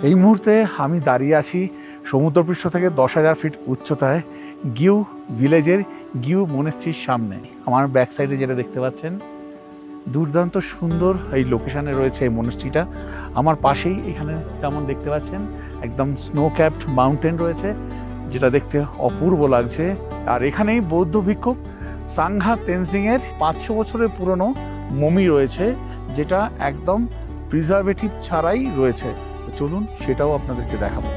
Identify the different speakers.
Speaker 1: এই মুহূর্তে আমি দাঁড়িয়ে আছি সমুদ্রপৃষ্ঠ থেকে 10,000 ফিট উচ্চতায় গিউ ভিলেজের গিউ মনেস্ট্রির সামনে। আমার ব্যাক সাইডে যেটা দেখতে পাচ্ছেন, দুর্দান্ত সুন্দর এই লোকেশানে রয়েছে এই মনেস্ট্রিটা। আমার পাশেই এখানে যেমন দেখতে পাচ্ছেন একদম স্নো ক্যাপড মাউন্টেন রয়েছে, যেটা দেখতে অপূর্ব লাগছে। আর এখানেই বৌদ্ধ ভিক্ষুক সাংঘা তেনজিংয়ের 500 বছরের পুরনো মমি রয়েছে, যেটা একদম প্রিজারভেটিভ ছাড়াই রয়েছে। চলুন সেটাও আপনাদেরকে দেখাবো।